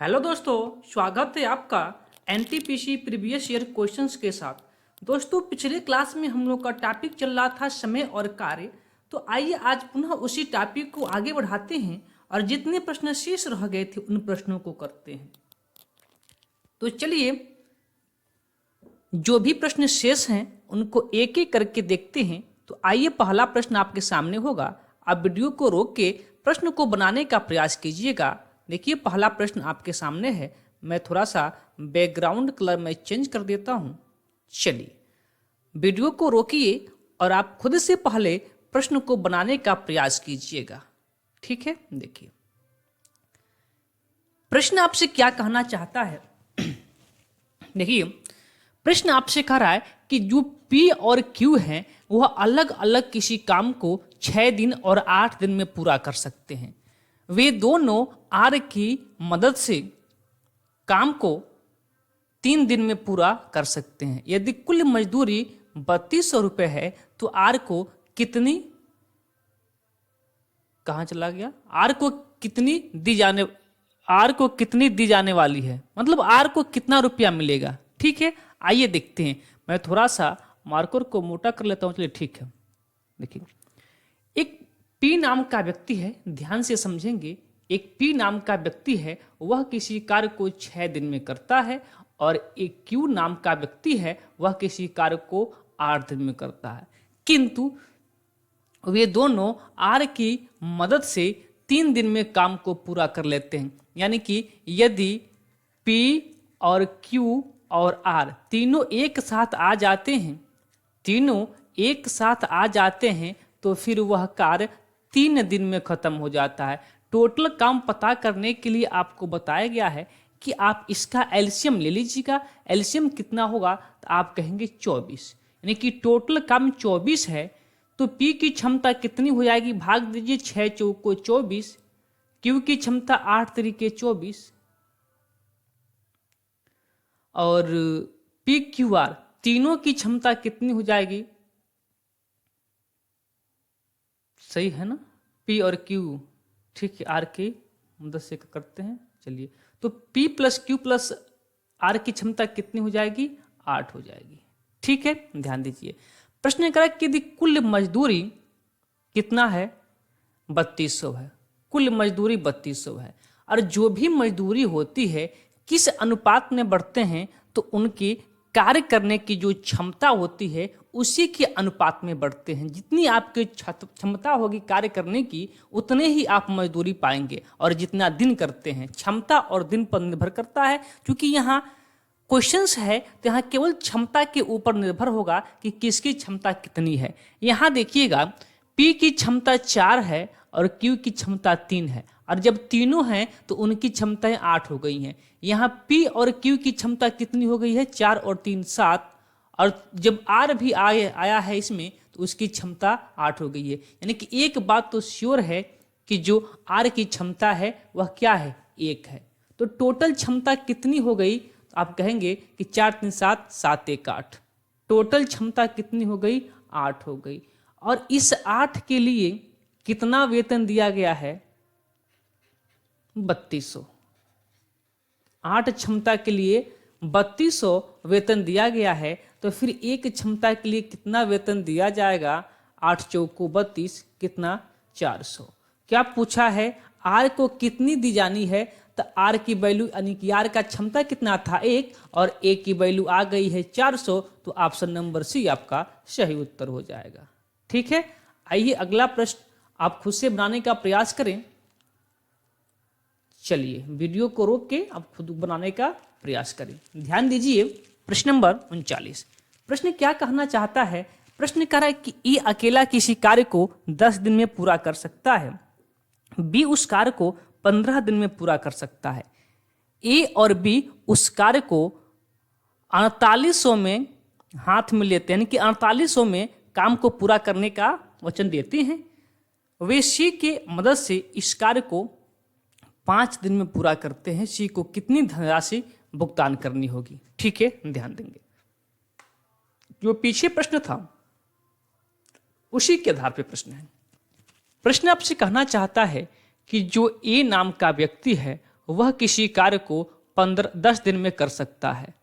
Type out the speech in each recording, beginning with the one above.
Hello दोस्तों, स्वागत है आपका एनटीपीसी प्रीवियस ईयर क्वेश्चंस के साथ। दोस्तों, पिछले क्लास में हम लोग का टॉपिक चल रहा था समय और कार्य। तो आइए आज पुनः उसी टॉपिक को आगे बढ़ाते हैं और जितने प्रश्न शेष रह गए थे उन प्रश्नों को करते हैं। तो चलिए, जो भी प्रश्न शेष हैं उनको एक एक करके देखते हैं। तो आइए, पहला प्रश्न आपके सामने होगा। आप वीडियो को रोक के प्रश्न को बनाने का प्रयास कीजिएगा। देखिए, पहला प्रश्न आपके सामने है। मैं थोड़ा सा बैकग्राउंड कलर में चेंज कर देता हूं। चलिए, वीडियो को रोकिए और आप खुद से पहले प्रश्न को बनाने का प्रयास कीजिएगा। ठीक है, देखिए प्रश्न आपसे क्या कहना चाहता है। देखिए, प्रश्न आपसे कह रहा है कि जो P और Q हैं वह अलग अलग किसी काम को 6 दिन और 8 दिन में पूरा कर सकते हैं। वे दोनों R की मदद से काम को 3 दिन में पूरा कर सकते हैं। यदि कुल मजदूरी 3200 रुपये है तो R को कितनी, कहाँ चला गया, R को कितनी दी जाने वाली है, मतलब R को कितना रुपया मिलेगा। ठीक है, आइए देखते हैं। मैं थोड़ा सा मार्कर को मोटा कर लेता हूं। चलिए, ठीक है। देखिए, एक P नाम का व्यक्ति है, ध्यान से समझेंगे। एक P नाम का व्यक्ति है, वह किसी कार्य को 6 दिन में करता है, और एक Q नाम का व्यक्ति है, वह किसी कार्य को 8 दिन में करता है। किंतु वे दोनों R की मदद से 3 दिन में काम को पूरा कर लेते हैं। यानी कि यदि P और Q और R तीनों एक साथ आ जाते हैं तो फिर वह कार्य 3 दिन में खत्म हो जाता है। टोटल काम पता करने के लिए आपको बताया गया है कि आप इसका एलसीएम ले लीजिएगा। एलसीएम कितना होगा तो आप कहेंगे 24, यानी कि टोटल काम 24 है। तो P की क्षमता कितनी हो जाएगी, भाग दीजिए 6 चौको 24, Q की क्षमता 8 तरीके 24, और PQR तीनों की क्षमता कितनी हो जाएगी, सही है ना, P और Q। ठीक है, R की मदद से करते हैं। चलिए, तो P plus Q plus R की क्षमता कितनी हो जाएगी, 8 हो जाएगी। ठीक है, ध्यान दीजिए। प्रश्न करा कि यदि कुल मजदूरी कितना है, 3200 है। कुल मजदूरी 3200 है, और जो भी मजदूरी होती है किस अनुपात में बढ़ते हैं, तो उनकी कार्य करने की जो क्षमता होती है उसी के अनुपात में बढ़ते हैं। जितनी आपकी क्षमता होगी कार्य करने की, उतने ही आप मजदूरी पाएंगे। और जितना दिन करते हैं, क्षमता और दिन पर निर्भर करता है। क्योंकि यहाँ क्वेश्चंस है तो यहाँ केवल क्षमता के ऊपर निर्भर होगा कि किसकी क्षमता कितनी है। यहाँ देखिएगा, P की क्षमता 4 है और Q की क्षमता 3 है, और जब तीनों हैं तो उनकी क्षमताएं 8 हो गई हैं। यहाँ P और Q की क्षमता कितनी हो गई है, 4 और 3 7, और जब R भी आया है इसमें तो उसकी क्षमता 8 हो गई है। यानी कि एक बात तो श्योर है कि जो R की क्षमता है वह क्या है, 1 है। तो टोटल क्षमता कितनी हो गई, तो आप कहेंगे कि 4 3 7 7 1 8। टोटल क्षमता कितनी हो गई, 8 हो गई। और इस 8 के लिए कितना वेतन दिया गया है, 3200। 8 क्षमता के लिए 3200 वेतन दिया गया है। तो फिर एक क्षमता के लिए कितना वेतन दिया जाएगा, 8 चौको 32, कितना, 400। क्या पूछा है, R को कितनी दी जानी है, तो R की वैल्यू, यानी कि R का क्षमता कितना था, 1, और A की वैल्यू आ गई है 400। तो ऑप्शन नंबर सी आपका सही उत्तर हो जाएगा। ठीक है, आइए अगला प्रश्न आप खुद से बनाने का प्रयास करें। चलिए, वीडियो को रोक के आप खुद बनाने का प्रयास करें। ध्यान दीजिए, प्रश्न नंबर 39। प्रश्न क्या कहना चाहता है, प्रश्न कह रहा है कि E अकेला किसी कार्य को 10 दिन में पूरा कर सकता है, B उस कार्य को 15 दिन में पूरा कर सकता है। A और B उस कार्य को 4800 में हाथ में लेते हैं, यानी कि 4800 में काम को पूरा करने का वचन देते हैं। वे C के मदद से इस कार्य को 5 दिन में पूरा करते हैं। C को कितनी धनराशि भुगतान करनी होगी। ठीक है, ध्यान देंगे। जो पीछे प्रश्न था उसी के आधार पर प्रश्न है। प्रश्न आपसे कहना चाहता है कि जो ए नाम का व्यक्ति है वह किसी कार्य को 10 दिन में कर सकता है।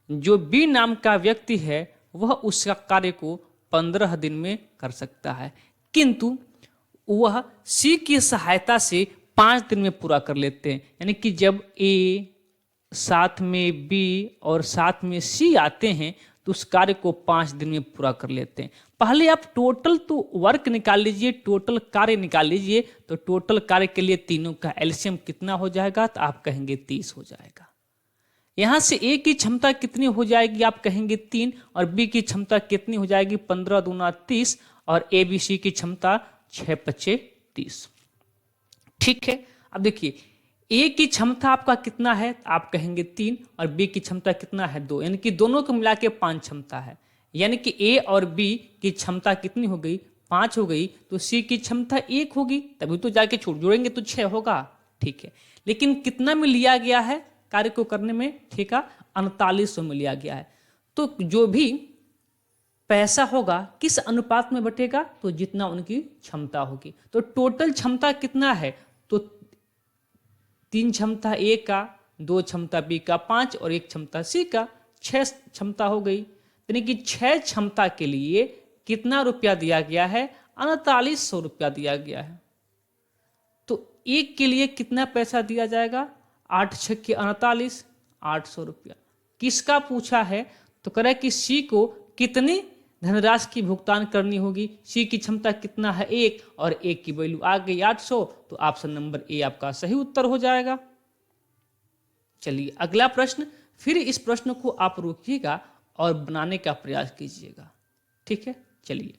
जो बी नाम का व्यक्ति है वह उस कार्य को 15 दिन में कर सकता है, किंतु वह सी की सहायता से 5 दिन में पूरा कर लेते हैं। यानी कि जब ए साथ में बी और साथ में सी आते हैं तो उस कार्य को 5 दिन में पूरा कर लेते हैं। पहले आप टोटल तो वर्क निकाल लीजिए, टोटल कार्य निकाल लीजिए। तो टोटल कार्य के लिए तीनों का एलसीएम कितना हो जाएगा, तो आप कहेंगे 30 हो जाएगा। यहां से ए की क्षमता कितनी हो जाएगी, आप कहेंगे 3, और बी की क्षमता कितनी हो जाएगी, 15 दूना 30, और ए बी सी की क्षमता 6 5 30। ठीक है, अब देखिए ए की क्षमता आपका कितना है, आप कहेंगे 3, और बी की क्षमता कितना है 2, यानी कि दोनों को मिला के 5 क्षमता है। यानी कि ए और बी की क्षमता कितनी हो गई, 5 हो गई, तो सी की क्षमता 1 होगी, तभी तो जाके जोड़ेंगे तो 6 होगा। ठीक है, लेकिन कितना में लिया गया है कार्य को करने में, ठेका 3900 में लिया गया है। तो जो भी पैसा होगा किस अनुपात में बटेगा, तो जितना उनकी क्षमता होगी। तो टोटल क्षमता कितना है, तो 3 क्षमता ए का, 2 क्षमता बी का 5, और 1 क्षमता सी का 6 क्षमता हो गई। यानी कि 6 क्षमता के लिए कितना रुपया दिया गया है, 3900 रुपया दिया गया है। तो एक के लिए कितना पैसा दिया जाएगा, 8 6 के 48, 800 रुपया। किसका पूछा है, तो कह रहा है कि सी को कितनी धनराशि की भुगतान करनी होगी। सी की क्षमता कितना है 1, और 1 की वैल्यू आ गई 800, तो ऑप्शन नंबर ए आपका सही उत्तर हो जाएगा। चलिए अगला प्रश्न, फिर इस प्रश्न को आप रोकिएगा और बनाने का प्रयास कीजिएगा। ठीक है, चलिए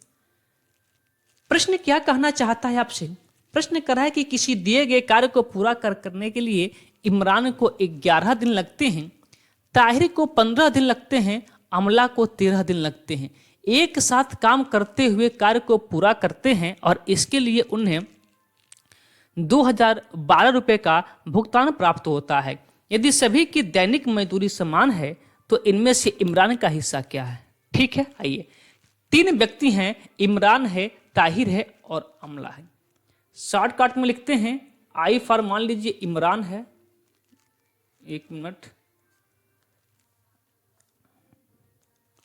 प्रश्न क्या कहना चाहता है आपसे। प्रश्न कर रहा है कि किसी दिए गए कार्य को पूरा करने के लिए इमरान को 11 दिन लगते हैं, ताहिर को 15 दिन लगते हैं, अमला को 13 दिन लगते हैं। एक साथ काम करते हुए कार्य को पूरा करते हैं और इसके लिए उन्हें 2012 रुपये का भुगतान प्राप्त होता है। यदि सभी की दैनिक मजदूरी समान है तो इनमें से इमरान का हिस्सा क्या है। ठीक है, आइए 3 व्यक्ति हैं, इमरान है, ताहिर है और अमला है। शॉर्टकट में लिखते हैं, आई फॉर मान लीजिए इमरान है, 1 मिनट,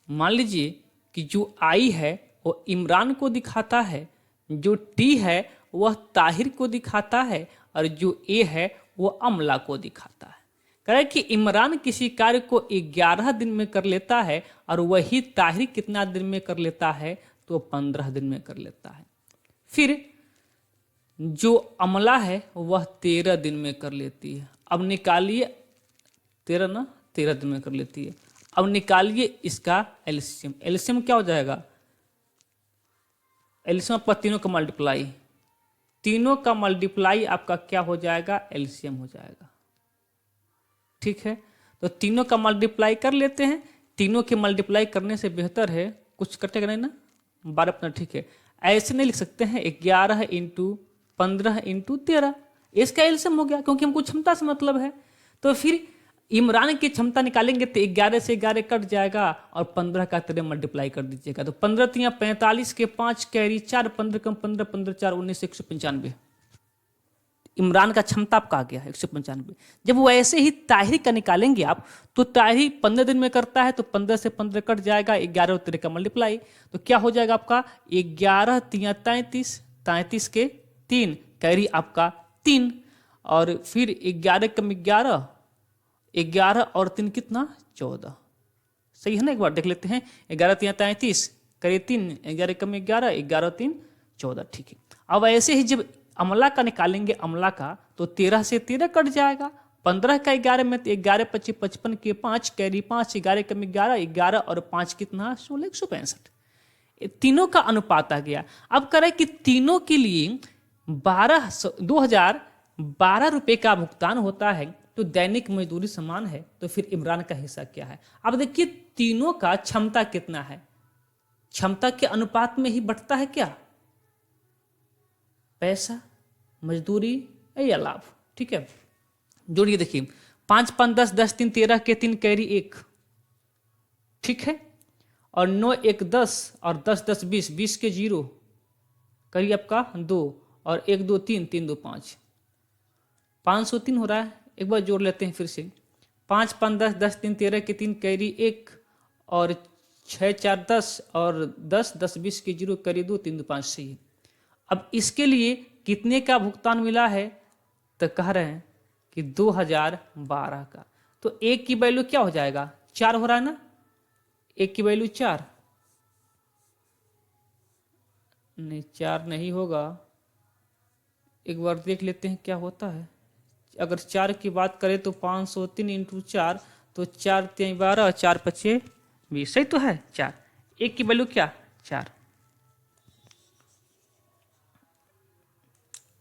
मान लीजिए कि जो आई है वो इमरान को दिखाता है, जो टी है वह ताहिर को दिखाता है, और जो ए है वो अमला को दिखाता है। कह रहा है कि इमरान किसी कार्य को 11 दिन में कर लेता है और वही ताहिर कितना दिन में कर लेता है, तो 15 दिन में कर लेता है। फिर जो अमला है वह 13 दिन में कर लेती है। अब निकालिए 13 दिन में कर लेती है। अब निकालिए इसका एलसीएम। एलसीएम क्या हो जाएगा, एलसीएम आपका तीनों का मल्टीप्लाई, तीनों का मल्टीप्लाई आपका क्या हो जाएगा, एलसीएम हो जाएगा। ठीक है, तो तीनों का मल्टीप्लाई कर लेते हैं। तीनों के मल्टीप्लाई करने से बेहतर है, कुछ कटेगा नहीं ना, 12 अपना। ठीक है, ऐसे नहीं लिख सकते हैं 11 × 15 × 13, इसका एलसीएम हो गया, क्योंकि हमको क्षमता से मतलब है। तो फिर इमरान की क्षमता निकालेंगे तो 11 से 11 कट जाएगा और 15 का 13 मल्टीप्लाई कर दीजिएगा, तो 15 × 45 के 5 कैरी 4, 15 कम 15, 15 4 19, 195। इमरान का क्षमता आपका आ गया 195। जब वो ऐसे ही ताहिर का निकालेंगे आप, तो ताहिर 15 दिन में करता है, तो 15 से 15 कट जाएगा, 11 और 13 का मल्टीप्लाई, तो क्या हो जाएगा आपका 11 × 33, 33 के 3 कैरी आपका 3, और फिर 11 कम 11, 11 और 3 कितना 14। सही है ना, एक बार देख लेते हैं। 11 × 33 करे 3, 11 कम 11, 11 और 3 14। ठीक है, अब ऐसे ही जब अमला का निकालेंगे, अमला का, तो 13 से 13 कट जाएगा, 15 का 11 में, तो 11 25 55 के 5 कैरी 5, 11 कम 11, 11 और 5 कितना 16, 165। तीनों का अनुपात आ गया। अब करें कि तीनों के लिए 2012 रुपये का भुगतान होता है, तो दैनिक मजदूरी समान है, तो फिर इमरान का हिस्सा क्या है। अब देखिए तीनों का क्षमता कितना है, क्षमता के अनुपात में ही बटता है क्या, पैसा, मजदूरी या लाभ। ठीक है, जोड़िए, देखिए 5 5 10, 10 3 13 के 3 कैरी 1। ठीक है, और 9 1 10 और 10 10 20, 20 के 0 करिए आपका 2, और 1 2 3, 3 2 5, 503 हो रहा है। एक बार जोड़ लेते हैं फिर से। 5 5 10, 10 3 13 के 3 कैरी 1 और 6 4 10 और 10 10 20 के 0 कैरी 2 3 2 5 सही है। अब इसके लिए कितने का भुगतान मिला है, तो कह रहे हैं कि 2012 का। तो एक की वैल्यू क्या हो जाएगा, 4 हो रहा है ना, एक की वैल्यू 4 नहीं, 4 नहीं होगा, एक बार देख लेते हैं क्या होता है। अगर 4 की बात करें तो 503 इंटू 4, तो 4 3 12 4 5 20 सही तो है 4। एक की वैल्यू क्या 4,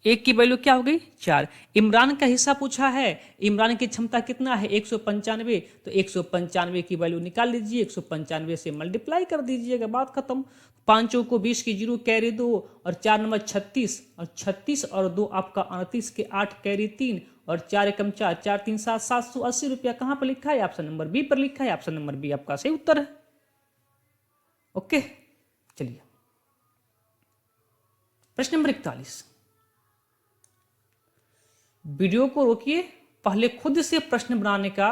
एक की वैल्यू क्या हो गई 4। इमरान का हिस्सा पूछा है, इमरान की क्षमता कितना है 195, तो 195 की वैल्यू निकाल लीजिए, 195 से मल्टीप्लाई कर दीजिएगा, बात खत्म। 5 को 20 की 0 कैरी 2 और 4 नंबर 36 और 36 और 2 आपका 29 के 8 कैरी 3 और 4 एकम 4 4 3 7 780 रुपया कहाँ पर लिखा है, ऑप्शन नंबर बी पर लिखा है, ऑप्शन नंबर बी आपका सही उत्तर है। ओके चलिए प्रश्न नंबर 41। वीडियो को रोकिए, पहले खुद से प्रश्न बनाने का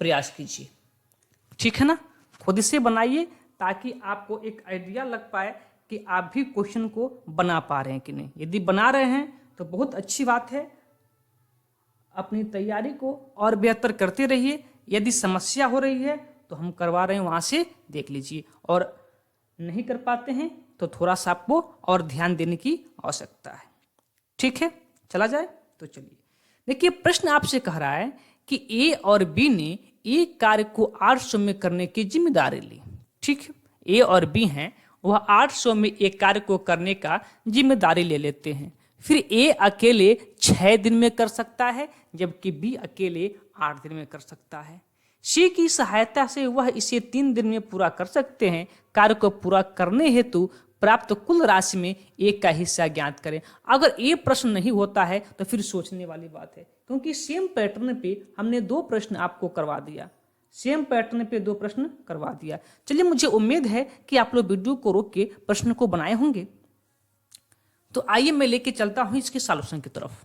प्रयास कीजिए, ठीक है ना, खुद से बनाइए ताकि आपको एक आइडिया लग पाए कि आप भी क्वेश्चन को बना पा रहे हैं कि नहीं। यदि बना रहे हैं तो बहुत अच्छी बात है, अपनी तैयारी को और बेहतर करते रहिए। यदि समस्या हो रही है तो हम करवा रहे हैं, वहाँ से देख लीजिए, और नहीं कर पाते हैं तो थोड़ा सा आपको और ध्यान देने की आवश्यकता है, ठीक है। चला जाए तो चलिए देखिए, प्रश्न आपसे कह रहा है कि ए और बी ने एक कार्य को 800 में करने की जिम्मेदारी ली, ठीक है। ए और बी हैं, वह 800 में एक कार्य को करने का जिम्मेदारी ले लेते हैं। फिर ए अकेले 6 दिन में कर सकता है, जबकि बी अकेले 8 दिन में कर सकता है। सी की सहायता से वह इसे 3 दिन में पूरा कर सकते हैं। कार्य को पूरा करने हेतु प्राप्त कुल राशि में एक का हिस्सा ज्ञात करें। अगर ये प्रश्न नहीं होता है तो फिर सोचने वाली बात है, क्योंकि सेम पैटर्न पे हमने 2 प्रश्न आपको करवा दिया, सेम पैटर्न पे 2 प्रश्न करवा दिया। चलिए, मुझे उम्मीद है कि आप लोग वीडियो को रोक के प्रश्न को बनाए होंगे। तो आइए मैं लेके चलता हूं इसके सॉल्यूशन की तरफ।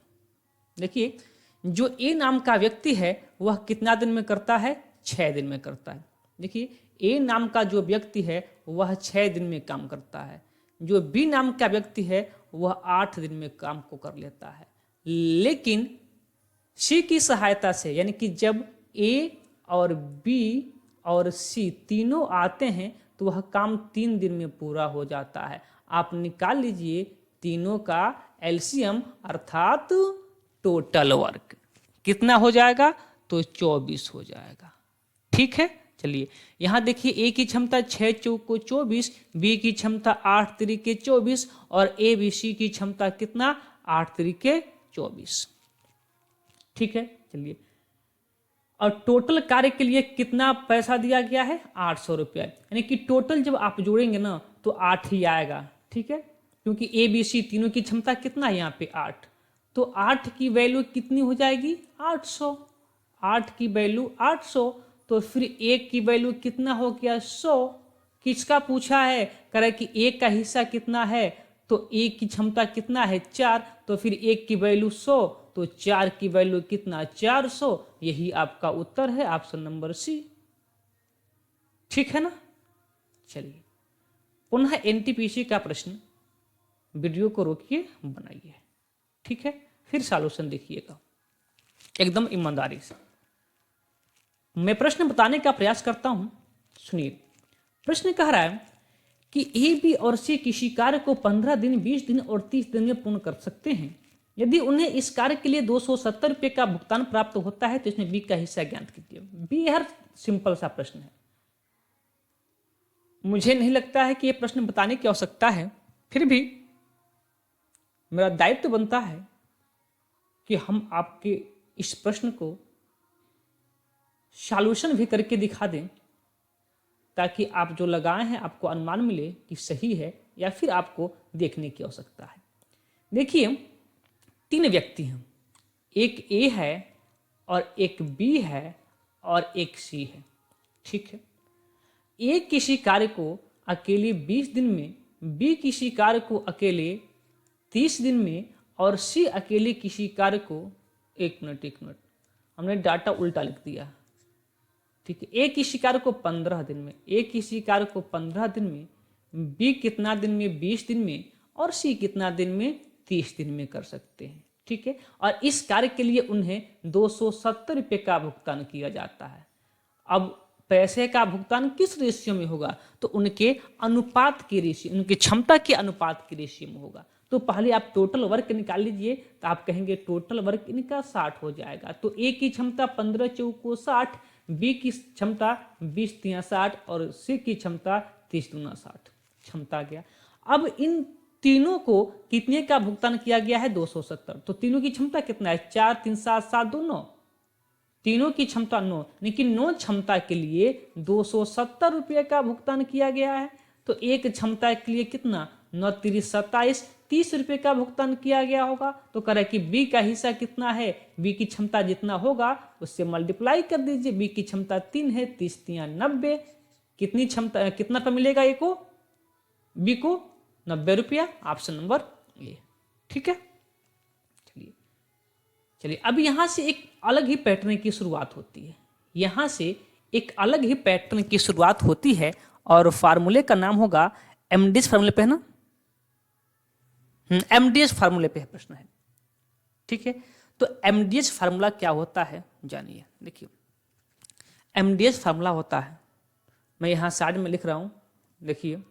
देखिए, जो ए नाम का व्यक्ति है वह कितना दिन में करता है, 6 दिन में करता है। देखिए, ए नाम का जो व्यक्ति है वह 6 दिन में काम करता है, जो बी नाम का व्यक्ति है वह 8 दिन में काम को कर लेता है। लेकिन सी की सहायता से, यानी कि जब ए और बी और सी तीनों आते हैं तो वह काम 3 दिन में पूरा हो जाता है। आप निकाल लीजिए तीनों का एलसीएम, अर्थात टोटल वर्क कितना हो जाएगा, तो 24 हो जाएगा, ठीक है। चलिए, यहां देखिए, ए की क्षमता 6 चौको 24, बी की क्षमता 8 तरीके 24 और ए बी सी की क्षमता कितना, 8 तरीके 24, ठीक है। चलिए, और टोटल कार्य के लिए कितना पैसा दिया गया है, 800 रुपया, यानी कि टोटल जब आप जोड़ेंगे ना तो 8 ही आएगा, ठीक है, क्योंकि ए बी सी तीनों की क्षमता कितना है यहाँ पे 8, तो 8 की वैल्यू कितनी हो जाएगी, 800, 8 की वैल्यू 800, तो फिर एक की वैल्यू कितना हो गया, 100। किसका पूछा है, कह रहा है कि एक का हिस्सा कितना है, तो एक की क्षमता कितना है 4, तो फिर एक की वैल्यू 100, तो 4 की वैल्यू कितना, 400। यही आपका उत्तर है, ऑप्शन नंबर सी, ठीक है ना। चलिए, पुनः एनटीपीसी का प्रश्न, वीडियो को रोकिए, बनाइए, ठीक है, फिर सॉल्यूशन देखिएगा एकदम ईमानदारी से। मैं प्रश्न बताने का प्रयास करता हूं, सुनिए। प्रश्न कह रहा है कि ए बी और सी किसी कार्य को 15 दिन 20 दिन और 30 दिन में पूर्ण कर सकते हैं। यदि उन्हें इस कार्य के लिए 270 रुपये का भुगतान प्राप्त होता है तो इसमें बी का हिस्सा ज्ञात कीजिए। बी हर सिंपल सा प्रश्न है, मुझे नहीं लगता है कि यह प्रश्न बताने की आवश्यकता है, फिर भी मेरा दायित्व बनता है कि हम आपके इस प्रश्न को सॉल्यूशन भी करके दिखा दें, ताकि आप जो लगाए हैं आपको अनुमान मिले कि सही है या फिर आपको देखने की आवश्यकता है। देखिए, 3 व्यक्ति हैं, एक ए है और एक बी है और एक सी है, ठीक है। ए किसी कार्य को अकेले 20 दिन में, बी किसी कार्य को अकेले 30 दिन में और सी अकेले किसी कार्य को, एक मिनट, हमने डाटा उल्टा लिख दिया। ठीक है, ए की शिकार को 15 दिन में, ए की शिकार को 15 दिन में, बी कितना दिन में 20 दिन में, और सी कितना दिन में 30 दिन में कर सकते हैं। ठीक है, और इस कार्य के लिए उन्हें 270 रुपये का भुगतान किया जाता है। अब पैसे का भुगतान किस रेशियो में होगा, तो उनके अनुपात की रेशियो, उनकी क्षमता के अनुपात की रेशियो में होगा। तो पहले आप टोटल वर्क निकाल लीजिए, तो आप कहेंगे टोटल वर्क इनका 60 हो जाएगा। तो ए की क्षमता 15 चौको 60, बी की क्षमता 20 तिया 60 और सी की क्षमता 30 दूना 60 क्षमता गया। अब इन तीनों को कितने का भुगतान किया गया है, 270। तो तीनों की क्षमता कितना है, 4 3 7 7 2 9, तीनों की क्षमता 9, लेकिन 9 क्षमता के लिए 270 रुपये का भुगतान किया गया है। तो एक क्षमता के लिए कितना, 9 3 27, 30 रुपये का भुगतान किया गया होगा। तो कह रहा है कि बी का हिस्सा कितना है, बी की क्षमता जितना होगा उससे मल्टीप्लाई कर दीजिए। बी की क्षमता 3 है, 30 तिया 90, कितनी क्षमता, कितना पे मिलेगा ए को, बी को 90 रुपया, ऑप्शन नंबर ए। ठीक है, चलिए अब यहां से एक अलग ही पैटर्न की शुरुआत होती है, यहां से एक अलग ही पैटर्न की शुरुआत होती है और फार्मूले का नाम होगा एमडीएस फार्मूले पे है ना, एमडीएस फार्मूले पे है प्रश्न है। ठीक है, तो एमडीएस फार्मूला क्या होता है जानिए। देखिए एमडीएस फार्मूला होता है, मैं यहां साइड में लिख रहा हूं, देखिए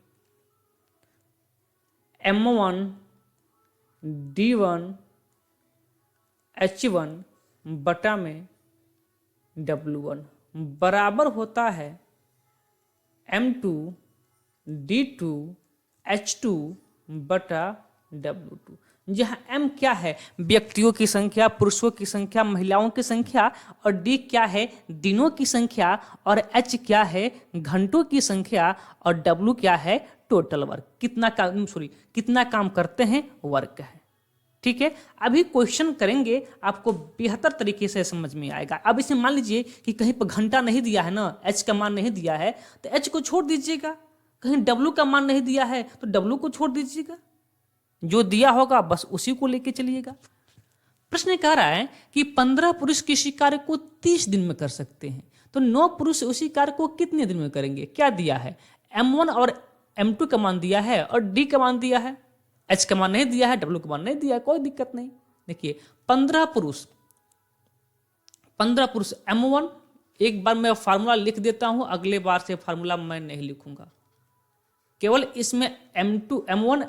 M1 D1 H1 बटा में W1 बराबर होता है M2 D2 H2 बटा W2, जहां M क्या है, व्यक्तियों की संख्या, पुरुषों की संख्या, महिलाओं की संख्या, और D क्या है, दिनों की संख्या, और H क्या है, घंटों की संख्या, और W क्या है, टोटल वर्क, कितना काम करते हैं, वर्क है। ठीक है, अभी क्वेश्चन करेंगे, आपको बेहतर तरीके से समझ में आएगा। अब इसमें मान लीजिए कि कहीं पर घंटा नहीं दिया है ना, H का मान नहीं दिया है तो H को छोड़ दीजिएगा, कहीं W का मान नहीं दिया है तो W को छोड़ दीजिएगा, जो दिया होगा बस उसी को लेके चलिएगा। प्रश्न कह रहा है कि 15 पुरुष किसी कार्य को 30 दिन में कर सकते हैं, तो 9 पुरुष उसी कार्य को कितने दिन में करेंगे। क्या दिया है, M1 और M2 का मान दिया है और D का मान दिया है, H का मान नहीं दिया है, W का मान नहीं दिया है, कोई दिक्कत नहीं। देखिए 15 पुरुष M1, एक बार मैं फार्मूला लिख देता हूं, अगले बार से फार्मूला मैं नहीं लिखूंगा, केवल इसमें M1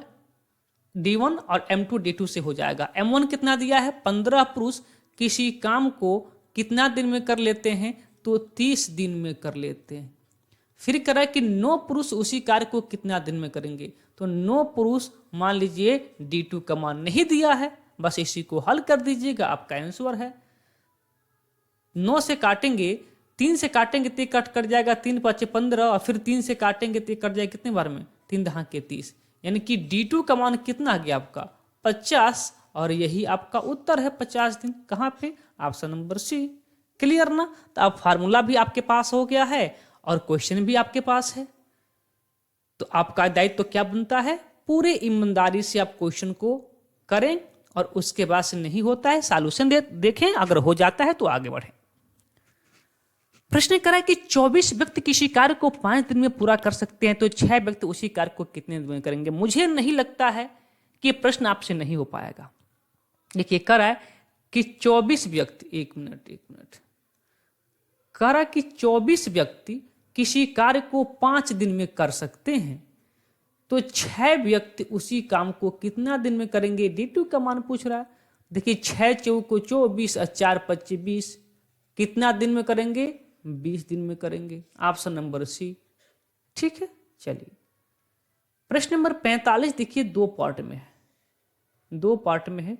D1 और M2 D2 से हो जाएगा। M1 कितना दिया है, 15 पुरुष किसी काम को कितना दिन में कर लेते हैं, तो 30 दिन में कर लेते हैं। फिर कह रहा है कि 9 पुरुष उसी कार्य को कितना दिन में करेंगे, तो 9 पुरुष, मान लीजिए D2 का मान नहीं दिया है, बस इसी को हल कर दीजिएगा, आपका आंसर है। 9 से काटेंगे, 3 से काटेंगे तो कट जाएगा, 3 5 15, और फिर 3 से काटेंगे तो कट जाएगा कितने बार में, 3 दहा के 30, यानी कि D2 का मान कितना आ गया आपका 50, और यही आपका उत्तर है 50 दिन। कहाँ पे, ऑप्शन नंबर सी। क्लियर ना, तो अब फार्मूला भी आपके पास हो गया है और क्वेश्चन भी आपके पास है। तो आपका दायित्व तो क्या बनता है, पूरे ईमानदारी से आप क्वेश्चन को करें, और उसके बाद से नहीं होता है सॉल्यूशन देखें, अगर हो जाता है तो आगे बढ़ें। प्रश्न करा कि 24 व्यक्ति किसी कार्य को 5 दिन में पूरा कर सकते हैं, तो 6 व्यक्ति उसी कार्य को कितने दिन में करेंगे। मुझे नहीं लगता है कि प्रश्न आपसे नहीं हो पाएगा। देखिए कह रहा है कि 24 व्यक्ति, एक मिनट, कह रहा है कि 24 व्यक्ति किसी कार्य को 5 दिन में कर सकते हैं, तो 6 व्यक्ति उसी काम को कितना दिन में करेंगे। D2 का मान पूछ रहा है। देखिए 6 चौको 24 और 4 25 20, कितना दिन में करेंगे, 20 दिन में करेंगे, ऑप्शन नंबर सी। ठीक है, चलिए प्रश्न नंबर 45 देखिए 2 पार्ट में है, 2 पार्ट में है,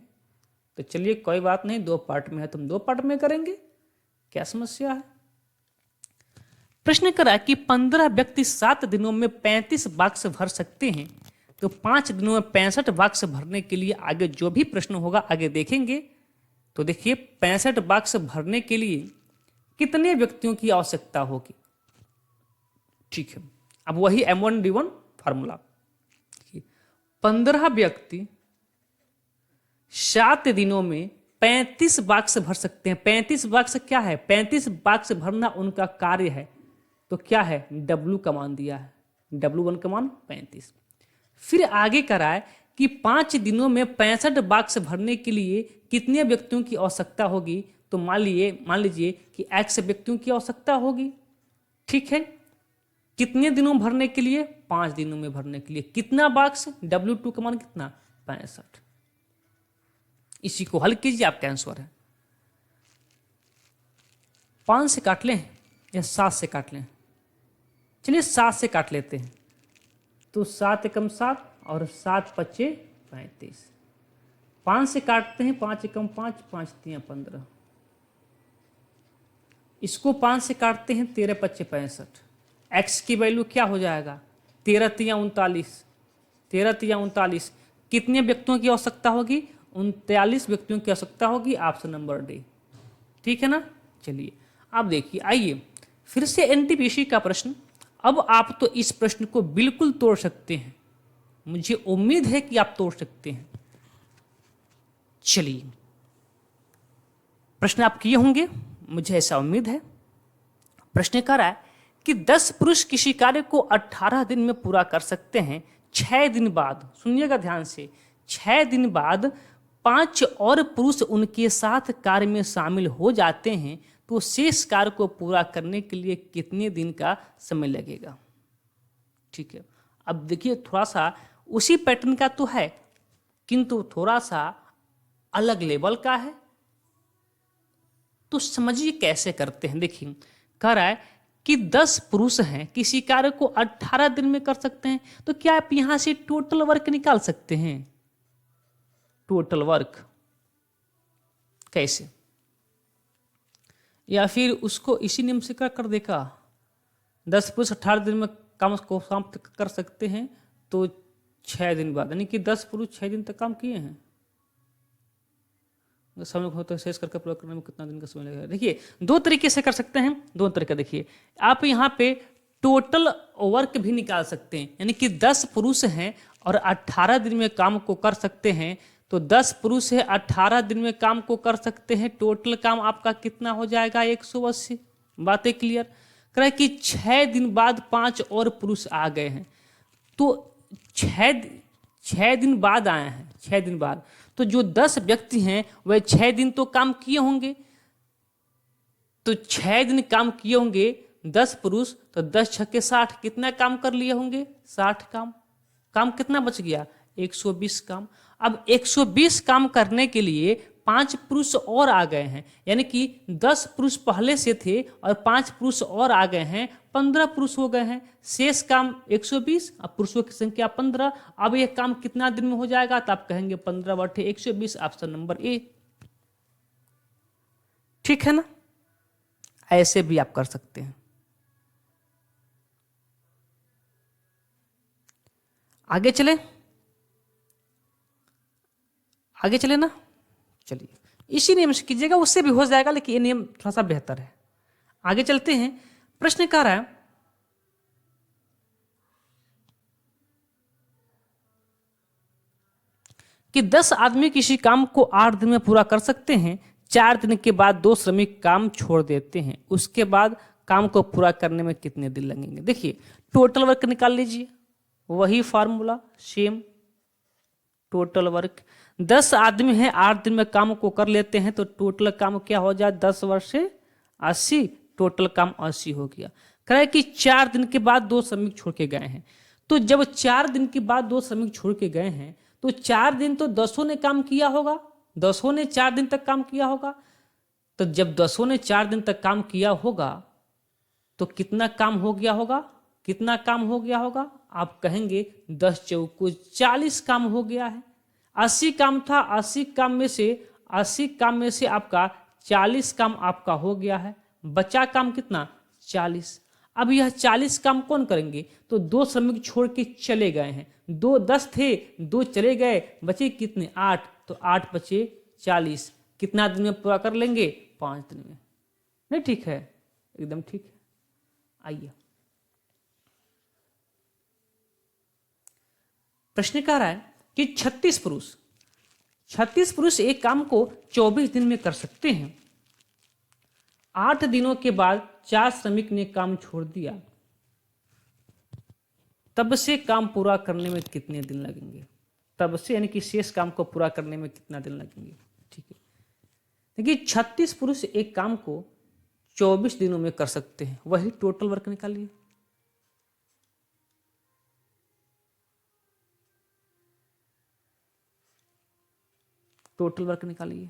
तो चलिए कोई बात नहीं, 2 पार्ट में है तो हम 2 पार्ट में करेंगे, क्या समस्या है। प्रश्न करा कि 15 व्यक्ति 7 दिनों में 35 बॉक्स भर सकते हैं, तो 5 दिनों में 65 बॉक्स भरने के लिए आगे जो भी प्रश्न होगा आगे देखेंगे। तो देखिए 65 बॉक्स भरने के लिए कितने व्यक्तियों की आवश्यकता होगी। ठीक है, अब वही M1 D1 फार्मूला, 15 व्यक्ति 7 दिनों में 35 बाक्स भर सकते हैं। 35 बाक्स क्या है? 35 बाक्स भरना उनका कार्य है। तो क्या है? W का मान दिया है, W1 का मान 35। फिर आगे कराए कि 5 दिनों में 65 बाक्स भरने के लिए कितने व्यक्तियों की आवश्यकता होगी। तो मान लीजिए कि X व्यक्तियों की आवश्यकता होगी, ठीक है। कितने दिनों भरने के लिए? 5 दिनों में भरने के लिए। कितना बाक्स? W2 का मान कितना? 65। इसी को हल कीजिए, आपका आंसर है। 5 से काट लें या 7 से काट लें? चलिए 7 से काट लेते हैं। तो 7 एकम 7 और 7 पच्चे 35। 5 से काटते हैं, 5 एकम 5, 5 तियां 15। इसको 5 से काटते हैं, 13 पच्चे 65। एक्स की वैल्यू क्या हो जाएगा? 13 तियां 39। 13 तियां 39। कितने व्यक्तियों की आवश्यकता होगी? 39 व्यक्तियों की आवश्यकता होगी। ऑप्शन नंबर डी, ठीक है ना। चलिए आप देखिए, आइए फिर से एनटीपीसी का प्रश्न। अब आप तो इस प्रश्न को बिल्कुल तोड़ सकते हैं, मुझे उम्मीद है कि आप तोड़ सकते हैं। चलिए प्रश्न आप किए होंगे, मुझे ऐसा उम्मीद है। प्रश्न कह रहा है कि 10 पुरुष किसी कार्य को 18 दिन में पूरा कर सकते हैं। 6 दिन बाद, सुनिएगा ध्यान से, 6 दिन बाद 5 और पुरुष उनके साथ कार्य में शामिल हो जाते हैं, तो शेष कार्य को पूरा करने के लिए कितने दिन का समय लगेगा? ठीक है, अब देखिए थोड़ा सा उसी पैटर्न का तो है, किंतु थोड़ा सा अलग लेवल का है। तो समझिए कैसे करते हैं। देखिए कह रहा है कि 10 पुरुष हैं, किसी कार्य को 18 दिन में कर सकते हैं। तो क्या आप यहां से टोटल वर्क निकाल सकते हैं? टोटल वर्क कैसे? या फिर उसको इसी नियम से कर देखा, 10 पुरुष 18 दिन में काम को समाप्त कर सकते हैं, तो 6 दिन बाद, यानी कि 10 पुरुष 6 दिन तक काम किए हैं, समय हो तो शेष करके पूरा करने में कितना दिन का समय लगेगा? देखिए 2 तरीके से कर सकते हैं, 2 तरीका। देखिए आप यहाँ पे टोटल वर्क भी निकाल सकते हैं, यानी कि 10 पुरुष हैं और 18 दिन में काम को कर सकते हैं, तो 10 पुरुष है 18 दिन में काम को कर सकते हैं। टोटल काम आपका कितना हो जाएगा? 180। बातें क्लियर? कह रहा है कि 6 दिन बाद 5 और पुरुष आ गए हैं, तो 6 दिन बाद आए हैं, 6 दिन बाद, तो जो 10 व्यक्ति हैं वह 6 दिन तो काम किए होंगे। तो 6 दिन काम किए होंगे 10 पुरुष, तो 10 छक्के 60, कितना काम कर लिए होंगे? 60 काम। काम कितना बच गया? 120 काम। अब 120 काम करने के लिए 5 पुरुष और आ गए हैं, यानी कि 10 पुरुष पहले से थे और 5 पुरुष और आ गए हैं, 15 पुरुष हो गए हैं। शेष काम 120, अब पुरुषों की संख्या 15। अब यह काम कितना दिन में हो जाएगा? तो आप कहेंगे 15/120, ऑप्शन नंबर ए, ठीक है ना। ऐसे भी आप कर सकते हैं। आगे चले, आगे चले ना। चलिए इसी नियम से कीजिएगा, उससे भी हो जाएगा, लेकिन ये नियम थोड़ा सा बेहतर है। आगे चलते हैं। प्रश्न कह रहा है कि 10 आदमी किसी काम को 8 दिन में पूरा कर सकते हैं। 4 दिन के बाद 2 श्रमिक काम छोड़ देते हैं, उसके बाद काम को पूरा करने में कितने दिन लगेंगे? देखिए टोटल वर्क निकाल लीजिए, वही फार्मूला सेम। टोटल वर्क, 10 आदमी हैं, 8 दिन में काम को कर लेते हैं, तो टोटल काम क्या हो जाए? 10 वर्ष से 80, टोटल काम 80 हो गया। कह रहा है कि 4 दिन के बाद 2 श्रमिक छोड़ के गए हैं। तो जब 4 दिन के बाद 2 श्रमिक छोड़ के गए हैं, तो 4 दिन तो 10 ने काम किया होगा, 10 ने 4 दिन तक काम किया होगा। तो जब 10 ने 4 दिन तक काम किया होगा, तो कितना काम हो गया होगा? कितना काम हो गया होगा? आप कहेंगे 10 चौको 40 काम हो गया है। 80 काम था, 80 काम में से आपका 40 काम आपका हो गया है। बचा काम कितना? 40। अब यह 40 काम कौन करेंगे? तो 2 श्रमिक छोड़ के चले गए हैं। 10 थे, 2 चले गए, बचे कितने? 8। तो 8 बचे 40, कितना दिन में पूरा कर लेंगे? 5 दिन में। नहीं ठीक है? एकदम ठीक है। आइए प्रश्न कह रहा है कि 36 पुरुष 36 पुरुष एक काम को 24 दिन में कर सकते हैं। 8 दिनों के बाद 4 श्रमिक ने काम छोड़ दिया, तब से काम पूरा करने में कितने दिन लगेंगे? तब से यानी कि शेष काम को पूरा करने में कितना दिन लगेंगे? ठीक है, देखिए 36 पुरुष एक काम को 24 दिनों में कर सकते हैं, वही टोटल वर्क निकालिए। टोटल वर्क निकालिए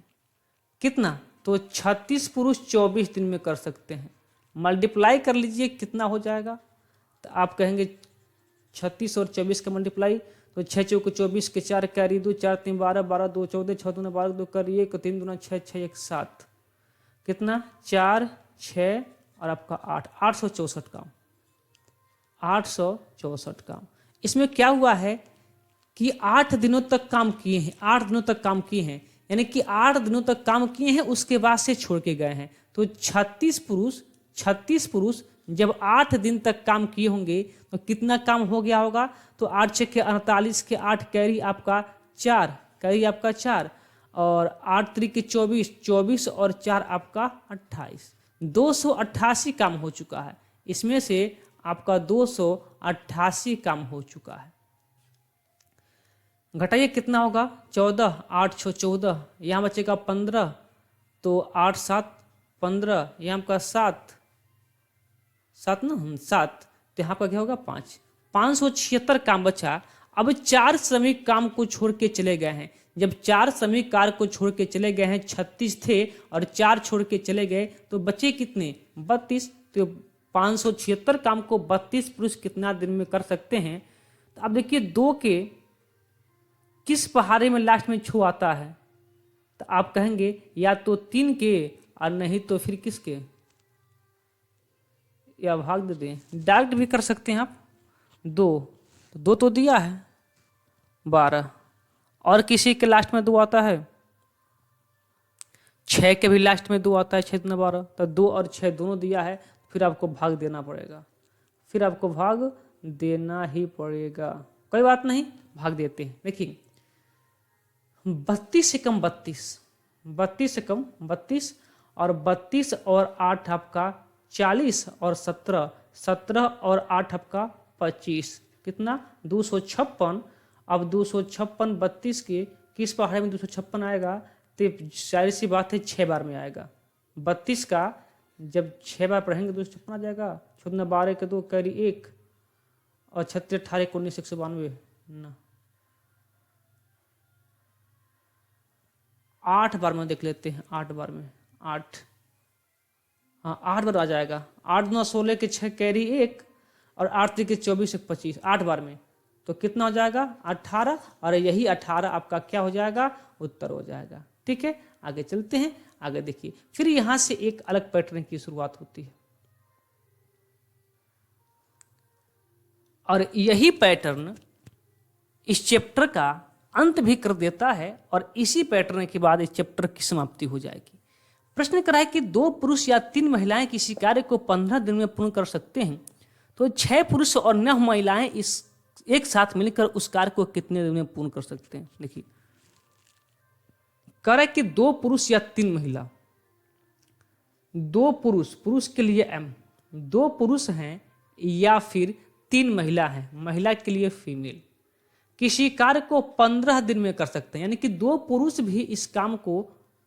कितना? तो 36 पुरुष 24 दिन में कर सकते हैं, मल्टीप्लाई कर लीजिए कितना हो जाएगा। तो आप कहेंगे 36 और 24 का मल्टीप्लाई, तो 6 चौके 24 के 4 कैरी 2 4 3 12 12 2 14 6 दूना 12 2 कर 1 3 दूना 6 6 1 7 कितना 4 6 और आपका 8 864 काम। 864 काम। इसमें क्या हुआ है कि 8 दिनों तक काम किए हैं, 8 दिनों तक काम किए हैं, यानी कि 8 दिनों तक काम किए हैं, उसके बाद से छोड़ के गए हैं। तो 36 पुरुष जब 8 दिन तक काम किए होंगे तो कितना काम हो गया होगा? तो 8 6 के 48 के 8 कैरी आपका 4 कैरी आपका 4 और 8 3 के 24 24 और 4 आपका 28 288 काम हो चुका है। इसमें से आपका 288 काम हो चुका है। घटाइए कितना होगा? 14 8 6 14, यहाँ बचेगा 15, तो 8 7 15, यहाँ आपका 7 7 ना 7, तो यहाँ का क्या होगा 5 576 काम बचा। अब 4 श्रमिक काम को छोड़ के चले गए हैं। जब 4 श्रमिक कार को छोड़ के चले गए हैं, 36 थे और 4 छोड़ के चले गए, तो बचे कितने? 32। तो 576 काम को 32 पुरुष कितना दिन में कर सकते हैं? तो अब देखिए 2 के किस पहाड़े में लास्ट में छू आता है? तो आप कहेंगे या तो 3 के और नहीं तो फिर किसके, या भाग दे दें। डायरेक्ट भी कर सकते हैं आप। 2 तो दिया है 12, और किसी के लास्ट में 2 आता है, 6 के भी लास्ट में 2 आता है, 6 दूना 12, तो 2 और 6 दोनों दिया है, फिर आपको भाग देना पड़ेगा, फिर आपको भाग देना ही पड़ेगा। कोई बात नहीं, भाग देते हैं। देखिए 32 से कम 32, 32 से कम 32, और 32 और 8 आपका 40, और 17 17 और 8 आपका 25, कितना 256। अब 256 32 के किस पहाड़े में 256 आएगा? तो सारी सी बात है 6 बार में आएगा। 32 का जब 6 बार पढ़ेंगे 256 आ जाएगा। 12 के 2 कैरी 1 और 36 18 19 192 ना। 8 बार में देख लेते हैं, 8 बार में 8, हाँ 8 बार आ जाएगा। 8 9 16 के 6 कैरी 1 और 8 3 के 24 1 25, 8 बार में तो कितना हो जाएगा? 18, और यही 18 आपका क्या हो जाएगा? उत्तर हो जाएगा। ठीक है, आगे चलते हैं। आगे देखिए, फिर यहां से एक अलग पैटर्न की शुरुआत होती है, और यही पैटर्न इस चैप्टर का अंत भी कर देता है, और इसी पैटर्न के बाद इस चैप्टर की समाप्ति हो जाएगी। प्रश्न करा है कि 2 पुरुष या 3 महिलाएं किसी कार्य को 15 दिन में पूर्ण कर सकते हैं, तो 6 पुरुष और 9 महिलाएं इस एक साथ मिलकर उस कार्य को कितने दिन में पूर्ण कर सकते हैं? देखिए कह रहा है कि 2 पुरुष या 3 महिला, 2 पुरुष के लिए एम, 2 पुरुष हैं या फिर 3 महिला हैं, महिला के लिए फीमेल, किसी कार्य को 15 दिन में कर सकते हैं। यानी कि 2 पुरुष भी इस काम को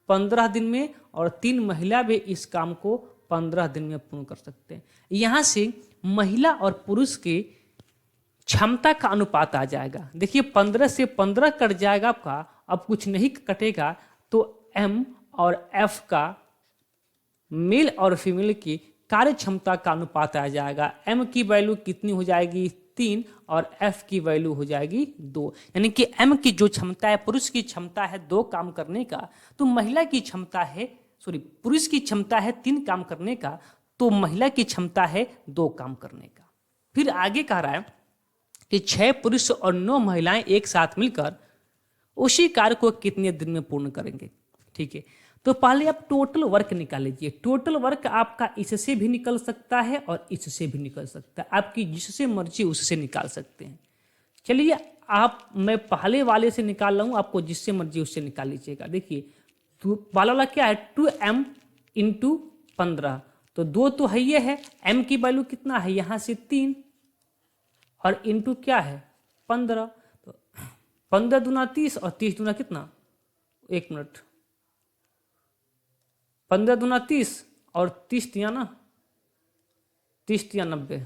15 दिन में और 3 महिला भी इस काम को 15 दिन में पूर्ण कर सकते हैं। यहां से महिला और पुरुष के क्षमता का अनुपात आ जाएगा। देखिए 15 से 15 कट जाएगा आपका, अब कुछ नहीं कटेगा, तो एम और एफ का मेल और फीमेल की कार्य क्षमता का अनुपात आ जाएगा। एम की वैल्यू कितनी हो जाएगी? 3, और एफ की वैल्यू हो जाएगी 2। यानी कि एम की जो क्षमता है, पुरुष की क्षमता है 2 काम करने का, तो महिला की क्षमता है, पुरुष की क्षमता है 3 काम करने का, तो महिला की क्षमता है 2 काम करने का। फिर आगे कह रहा है कि 6 पुरुष और 9 महिलाएं एक साथ मिलकर उसी कार्य को कितने दिन में पूर्ण करेंगे? ठीक है, तो पहले आप टोटल वर्क निकाल लीजिए। टोटल वर्क आपका इससे भी निकल सकता है और इससे भी निकल सकता है, आपकी जिससे मर्जी उससे निकाल सकते हैं। चलिए मैं पहले वाले से निकाल रहा हूँ, आपको जिससे मर्जी उससे निकाल लीजिएगा। देखिए तो पहला वाला क्या है 2m इंटू 15, तो 2 तो है ये है, m की वैल्यू कितना है यहाँ से 3 और इंटू क्या है 15, तो 15 दूना 30 और 30 दूना कितना, 1 मिनट, 15 दूना 30 और 30 दिया ना, 30 दिया 90,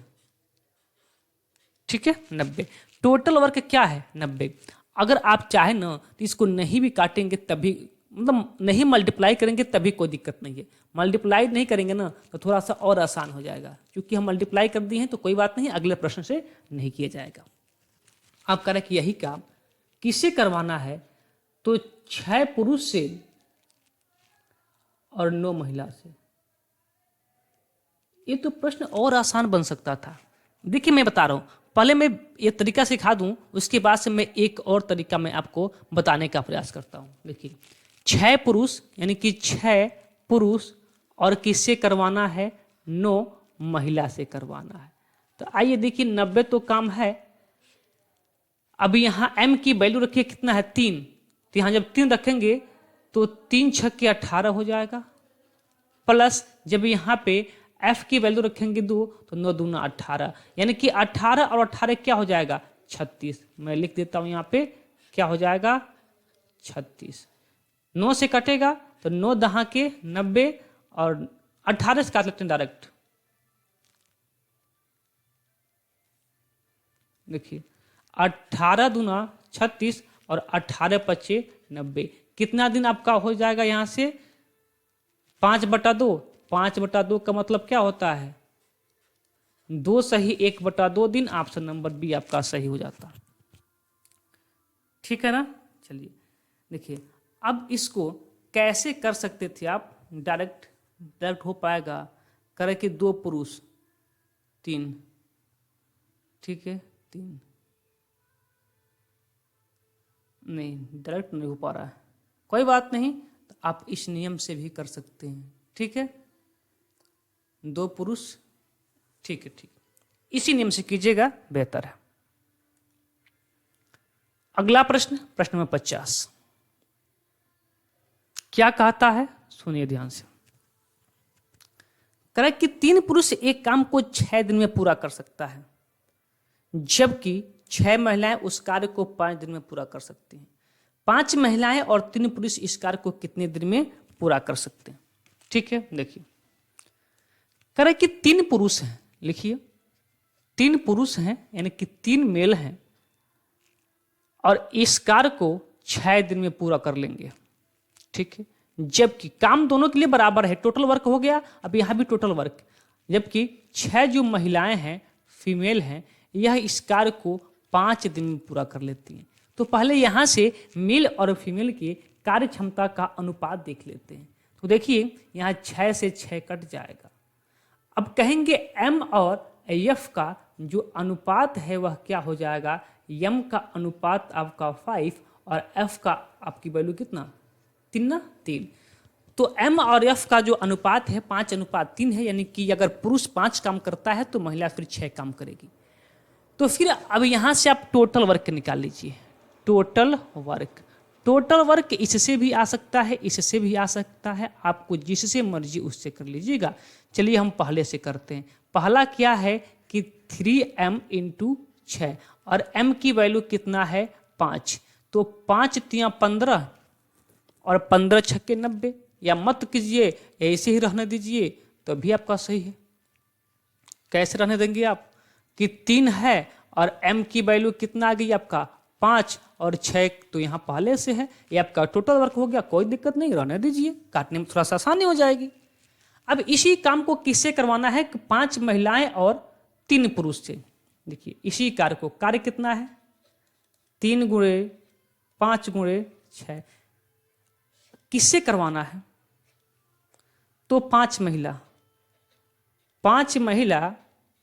ठीक है 90। टोटल वर्क क्या है 90। अगर आप चाहें ना तो इसको नहीं भी काटेंगे तभी, मतलब नहीं मल्टीप्लाई करेंगे तभी कोई दिक्कत नहीं है, मल्टीप्लाई नहीं करेंगे ना तो थोड़ा सा और आसान हो जाएगा, क्योंकि हम मल्टीप्लाई कर दिए हैं तो कोई बात नहीं, अगले प्रश्न से नहीं किया जाएगा। आप कह रहे कि यही काम किससे करवाना है, तो 6 पुरुष से और 9 महिला से। ये तो प्रश्न और आसान बन सकता था। देखिए मैं बता रहा हूं, पहले मैं ये तरीका सिखा दूं, उसके बाद से मैं एक और तरीका मैं आपको बताने का प्रयास करता हूं। देखिए 6 पुरुष यानी कि 6 पुरुष और किससे करवाना है, 9 महिला से करवाना है। तो आइए देखिए 90 तो काम है। अब यहां m की वैल्यू रखिए कितना है 3, तो यहां जब 3 रखेंगे तो 3 छक्के 18 हो जाएगा, प्लस जब यहां पे f की वैल्यू रखेंगे 2 तो 9 दूना 18, यानी कि 18 और 18 क्या हो जाएगा 36। मैं लिख देता हूं यहां पे क्या हो जाएगा 36। 9 से कटेगा तो 9 दहा के 90 और 18 से काट लेते हैं डायरेक्ट। देखिए 18 दूना 36 और 18 पचे 90, कितना दिन आपका हो जाएगा यहां से 5/2। 5/2 का मतलब क्या होता है 2 सही 1/2 दिन। ऑप्शन नंबर बी आपका सही हो जाता, ठीक है ना। चलिए देखिए अब इसको कैसे कर सकते थे आप, डायरेक्ट हो पाएगा, करें कि 2 पुरुष 3, ठीक है 3, नहीं डायरेक्ट नहीं हो पा रहा है, कोई बात नहीं, तो आप इस नियम से भी कर सकते हैं, ठीक है 2 पुरुष, ठीक है ठीक, इसी नियम से कीजिएगा बेहतर है। अगला प्रश्न, प्रश्न नंबर 50 क्या कहता है, सुनिए ध्यान से। कह कि 3 पुरुष एक काम को 6 दिन में पूरा कर सकता है, जबकि 6 महिलाएं उस कार्य को 5 दिन में पूरा कर सकती हैं। 5 महिलाएं और 3 पुरुष इस कार्य को कितने दिन में पूरा कर सकते हैं, ठीक है। देखिए कह रहे कि 3 पुरुष हैं, लिखिए 3 पुरुष हैं यानी कि 3 मेल हैं और इस कार्य को 6 दिन में पूरा कर लेंगे, ठीक है। जबकि काम दोनों के लिए बराबर है, टोटल वर्क हो गया, अब यहां भी टोटल वर्क, जबकि 6 जो महिलाएं हैं फीमेल हैं यह इस कार्य को 5 दिन में पूरा कर लेती हैं। तो पहले यहां से मेल और फीमेल की कार्य क्षमता का अनुपात देख लेते हैं। तो देखिए यहां 6 से 6 कट जाएगा। अब कहेंगे m और f का जो अनुपात है वह क्या हो जाएगा, m का अनुपात आपका 5 और f का आपकी वैल्यू कितना 3। तो m और f का जो अनुपात है 5:3 है, यानी कि अगर पुरुष 5 काम करता है तो महिला फिर 6 काम करेगी। तो फिर अब यहां से आप टोटल वर्क निकाल लीजिए, टोटल वर्क इससे भी आ सकता है, इससे भी आ सकता है, आपको जिससे मर्जी उससे कर लीजिएगा। चलिए हम पहले से करते हैं। पहला क्या है कि 3m इंटू 6 और m की वैल्यू कितना है 5, तो 5 तिया 15 और 15 छक्के 90, या मत कीजिए ऐसे ही रहने दीजिए तो भी आपका सही है। कैसे रहने देंगे आप कि 3 है और m की वैल्यू कितना आ गई आपका 5 और 6 तो यहाँ पहले से है, ये आपका टोटल वर्क हो गया, कोई दिक्कत नहीं, रहने दीजिए, काटने में थोड़ा सा आसानी हो जाएगी। अब इसी काम को किससे करवाना है कि 5 महिलाएं और 3 पुरुष से। देखिए इसी कार्य को, कार्य कितना है 3 गुणे 5 गुणे 6, किससे करवाना है तो 5 महिला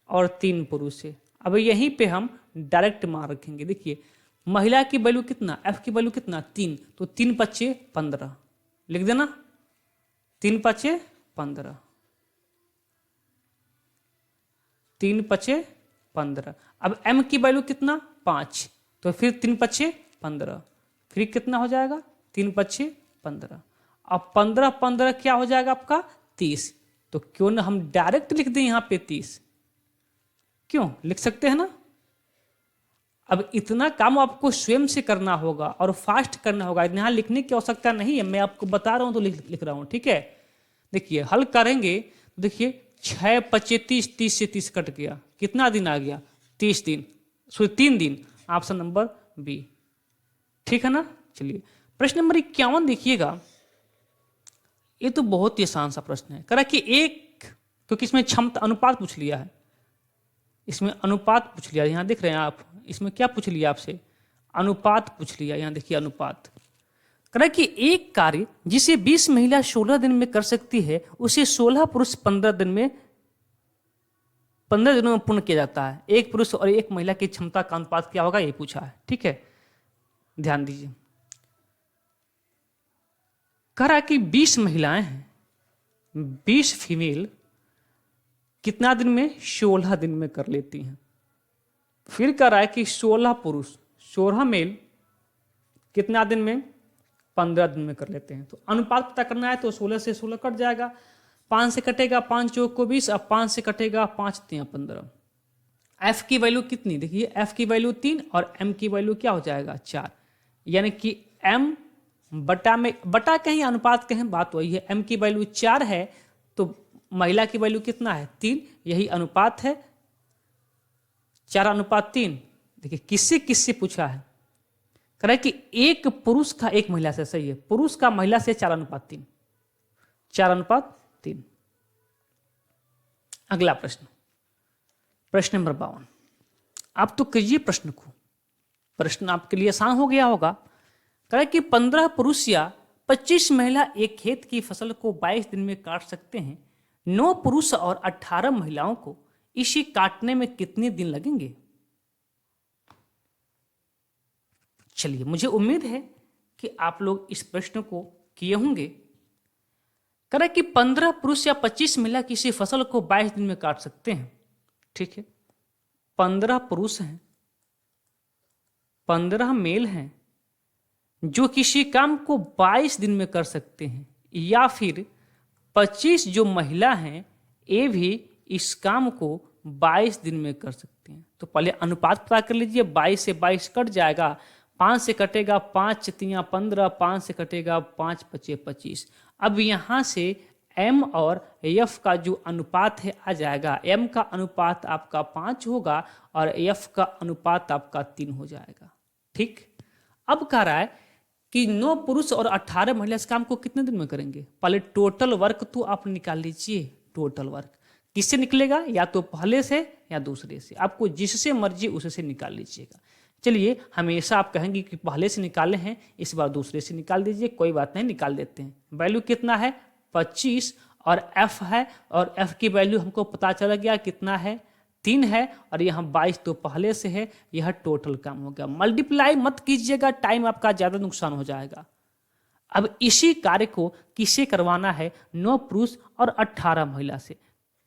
और 3 पुरुष से। अब यहीं पे हम डायरेक्ट मान रखेंगे। देखिए महिला की वैल्यू कितना, f की वैल्यू कितना 3, तो 3 × 5 = 15 लिख देना, 3 × 5 = 15, 3 × 5 = 15। अब m की वैल्यू कितना 5, तो फिर 3 पच्चे 15, फिर कितना हो जाएगा 3 पच्चे 15। अब 15 15 क्या हो जाएगा आपका 30। तो क्यों ना हम डायरेक्ट लिख दें यहाँ पे 30, क्यों लिख सकते हैं ना। अब इतना काम आपको स्वयं से करना होगा और फास्ट करना होगा, यहाँ लिखने की आवश्यकता नहीं है, मैं आपको बता रहा हूँ तो लिख रहा हूँ, ठीक है। देखिए हल करेंगे, देखिए 6 पच्चे 30, 30 से 30 कट गया, कितना दिन आ गया 30 दिन, सॉरी 3 दिन, ऑप्शन नंबर बी, ठीक है ना। चलिए प्रश्न नंबर 51 देखिएगा, ये तो बहुत ही आसान सा प्रश्न है। करा कि एक, क्योंकि इसमें क्षमता अनुपात पूछ लिया है, इसमें अनुपात पूछ लिया, यहाँ देख रहे हैं आप, इसमें क्या पूछ लिया आपसे, अनुपात पूछ लिया। यहाँ देखिए अनुपात करा कि एक कार्य जिसे 20 महिला 16 दिन में कर सकती है, उसे 16 पुरुष 15 दिन में 15 दिनों में पूर्ण किया जाता है। एक पुरुष और एक महिला की क्षमता का अनुपात क्या होगा, ये पूछा है, ठीक है। ध्यान दीजिए, करा कि 20 महिलाएं हैं, 20 फीमेल कितना दिन में 16 दिन में कर लेती हैं। फिर कह रहा है कि 16 पुरुष 16 मेल कितना दिन में 15 दिन में कर लेते हैं। तो अनुपात पता करना है तो 16 से 16 कट जाएगा, 5 से कटेगा 5 चौक को 20, अब 5 से कटेगा 5 3 15। एफ की वैल्यू कितनी, देखिए एफ की वैल्यू 3 और एम की वैल्यू क्या हो जाएगा 4, यानी कि एम बटा में, बटा कहीं अनुपात कहें बात वही है। एम की वैल्यू 4 है तो महिला की वैल्यू कितना है 3, यही अनुपात है 4:3। देखिए किससे किससे पूछा है, कह रहा है कि एक पुरुष का एक महिला से, सही है, पुरुष का महिला से 4:3, 4:3। अगला प्रश्न, प्रश्न नंबर 52। आप तो कीजिए प्रश्न को, प्रश्न आपके लिए आसान हो गया होगा। कह रहा है कि 15 पुरुष या 25 महिला एक खेत की फसल को 22 दिन में काट सकते हैं। 9 पुरुष और 18 महिलाओं को इसे काटने में कितने दिन लगेंगे। चलिए मुझे उम्मीद है कि आप लोग इस प्रश्न को किए होंगे। कह रहा है कि 15 पुरुष या 25 महिला किसी फसल को 22 दिन में काट सकते हैं, ठीक है। 15 पुरुष हैं, 15 मेल हैं जो किसी काम को 22 दिन में कर सकते हैं, या फिर 25 जो महिला हैं ये भी इस काम को 22 दिन में कर सकते हैं। तो पहले अनुपात पता कर लीजिए, 22 से 22 कट जाएगा, 5 से कटेगा 5 3 15, 5 से कटेगा 5 5 25। अब यहाँ से m और f का जो अनुपात है आ जाएगा, m का अनुपात आपका 5 होगा और f का अनुपात आपका 3 हो जाएगा, ठीक। अब कह रहा है कि 9 पुरुष और 18 महिला इस काम को कितने दिन में करेंगे। पहले टोटल वर्क तो आप निकाल लीजिए, टोटल वर्क किससे निकलेगा, या तो पहले से या दूसरे से, आपको जिससे मर्जी उससे निकाल लीजिएगा। चलिए हमेशा आप कहेंगे कि पहले से निकाले हैं, इस बार दूसरे से निकाल दीजिए, कोई बात नहीं, निकाल देते हैं। वैल्यू कितना है 25 और f है, और f की वैल्यू हमको पता चला गया कितना है 3 है, और यहाँ 22 तो पहले से है, यह टोटल काम हो गया। मल्टीप्लाई मत कीजिएगा, टाइम आपका ज़्यादा नुकसान हो जाएगा। अब इसी कार्य को किससे करवाना है, 9 पुरुष और 18 महिला से।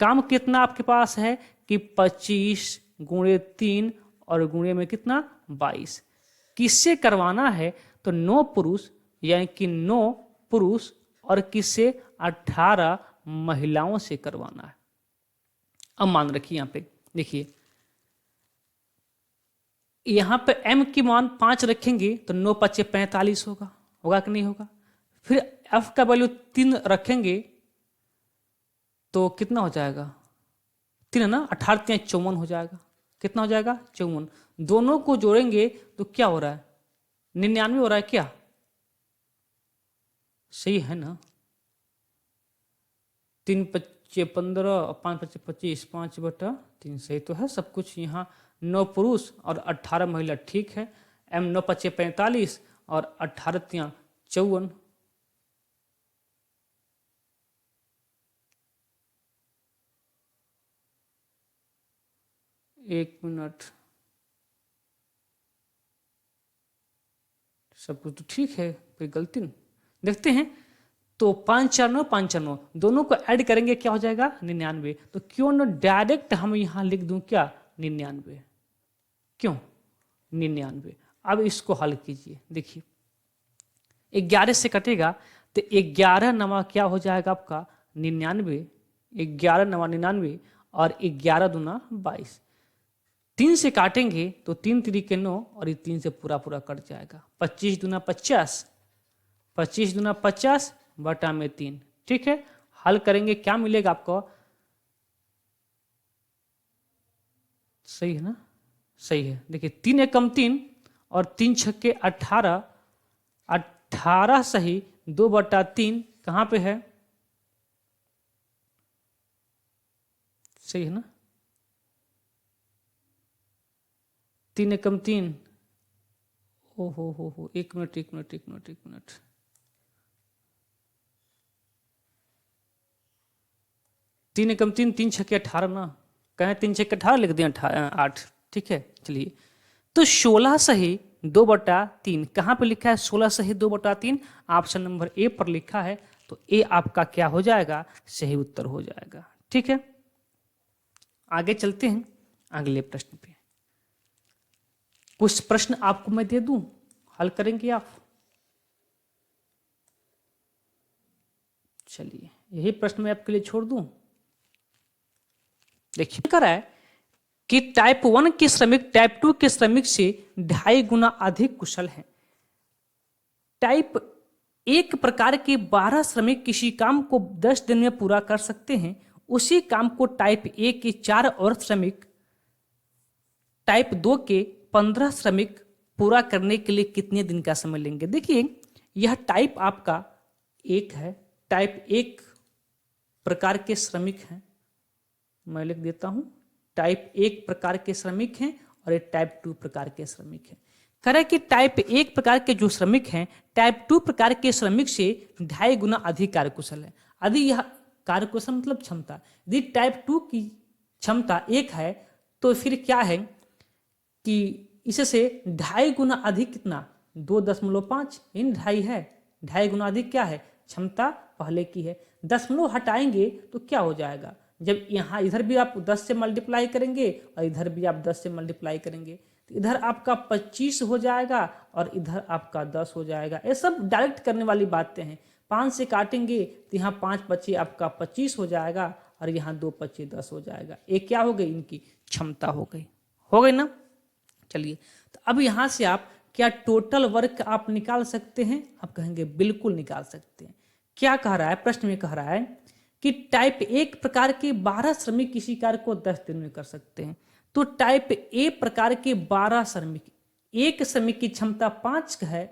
काम कितना आपके पास है कि 25 गुणे 3 और गुणे में कितना 22। किससे करवाना है तो 9 पुरुष, यानी कि 9 पुरुष और किससे 18 महिलाओं से करवाना है। अब मान रखिए यहाँ पे देखिए, यहाँ पे m की मान 5 रखेंगे तो 9 5 45 होगा, होगा कि नहीं होगा। फिर f का वैल्यू 3 रखेंगे तो कितना हो जाएगा 3 है ना, 18 3 54 हो जाएगा। कितना हो जाएगा 54। दोनों को जोड़ेंगे तो क्या हो रहा है 99 हो रहा है क्या, सही है ना। 3 5 15 5 5 25, 5/3 सही तो है सब कुछ। यहाँ 9 पुरुष और 18 महिला, ठीक है। m 9 5 45 और 18 3 54। एक मिनट, सब कुछ तो ठीक है, कोई गलती नहीं, देखते हैं। तो 5 4 9 5 4 9 दोनों को ऐड करेंगे क्या हो जाएगा 99। तो क्यों ना डायरेक्ट हम यहाँ लिख दूं क्या 99, क्यों 99। अब इसको हल कीजिए। देखिए 11 से कटेगा तो 11 नवा क्या हो जाएगा आपका 99, 11 नवा 99 और 11 दूना 22। 3 से काटेंगे तो 3 3 9 और ये 3 से पूरा पूरा कट जाएगा। 25 दूना 50, 25 दूना 50 बटा में 3। ठीक है, हल करेंगे क्या मिलेगा आपको, सही है ना, सही है। देखिए 3 एकम 3 और 3 छक्के 18, 18 सही 2/3 कहाँ पे है, सही है ना। 3 एकम 3, ओ हो 1 मिनट 1 मिनट 1 मिनट 1 मिनट, 3 एकम 3, 3 छक्के 18 ना, कहें 3 छक्के 18 लिख दिए 8। ठीक है, चलिए तो 16 सही 2/3 कहाँ पे लिखा है, 16 सही 2/3 ऑप्शन नंबर ए पर लिखा है। तो ए आपका क्या हो जाएगा, सही उत्तर हो जाएगा। ठीक है, आगे चलते हैं अगले प्रश्न पे। कुछ प्रश्न आपको मैं दे दूं, हल करेंगे आप। चलिए यही प्रश्न मैं आपके लिए छोड़ दूं। देखिए कर रहा है कि टाइप 1 के श्रमिक टाइप 2 के श्रमिक से 2.5 गुना अधिक कुशल हैं। टाइप 1 प्रकार के 12 श्रमिक किसी काम को 10 दिन में पूरा कर सकते हैं। उसी काम को टाइप ए के 4 और श्रमिक टाइप 2 के 15 श्रमिक पूरा करने के लिए कितने दिन का समय लेंगे। देखिए यह टाइप आपका 1 है, टाइप 1 प्रकार के श्रमिक हैं, मैं लिख देता हूं, टाइप 1 प्रकार के श्रमिक हैं और एक टाइप 2 प्रकार के श्रमिक हैं। कह रहा है कि टाइप 1 प्रकार के जो श्रमिक हैं टाइप 2 प्रकार के श्रमिक से 2.5 गुना अधिक कार्यकुशल है। यदि यह कार्यकुशल मतलब क्षमता, यदि टाइप 2 की क्षमता 1 है तो फिर क्या है कि इससे 2.5 गुना अधिक कितना 2.5 इन 2.5 है, 2.5 गुना अधिक क्या है क्षमता पहले की है। दशमलव हटाएंगे तो क्या हो जाएगा, जब यहाँ इधर भी आप 10 से मल्टीप्लाई करेंगे और इधर भी आप 10 से मल्टीप्लाई करेंगे तो इधर आपका 25 हो जाएगा और इधर आपका 10 हो जाएगा। ये सब डायरेक्ट करने वाली बातें हैं। 5 से काटेंगे तो यहाँ 5 25 आपका 25 हो जाएगा और यहाँ 2 25 10 हो जाएगा। ये क्या हो गई, इनकी क्षमता हो गई ना। चलिए तो अब यहाँ से आप क्या टोटल वर्क आप निकाल सकते हैं, आप कहेंगे बिल्कुल निकाल सकते हैं। क्या कह रहा है, प्रश्न में कह रहा है कि टाइप 1 प्रकार के 12 श्रमिक किसी कार्य को 10 दिन में कर सकते हैं। तो टाइप ए प्रकार के 12 श्रमिक, एक श्रमिक की क्षमता 5 है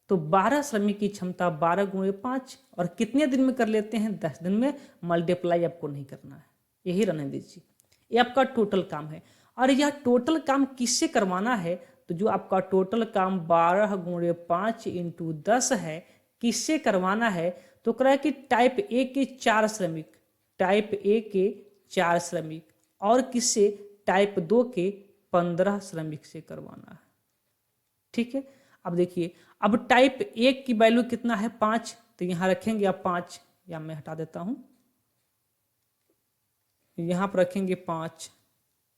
तो 12 श्रमिक की क्षमता 12 गुणे 5 और कितने दिन में कर लेते हैं 10 दिन में। मल्टीप्लाई आपको नहीं करना है, यही रहने दीजिए। ये आपका टोटल काम है और यह टोटल काम किससे करवाना है, तो जो आपका टोटल काम 12 गुणे 5 इंटू 10 है किससे करवाना है, तो कह रहा है कि टाइप ए के 4 श्रमिक, टाइप ए के 4 श्रमिक और किससे टाइप 2 के 15 श्रमिक से करवाना है। ठीक है, अब देखिए अब टाइप 1 की वैल्यू कितना है 5, तो यहां रखेंगे आप 5, या मैं हटा देता हूं, यहां पर रखेंगे 5।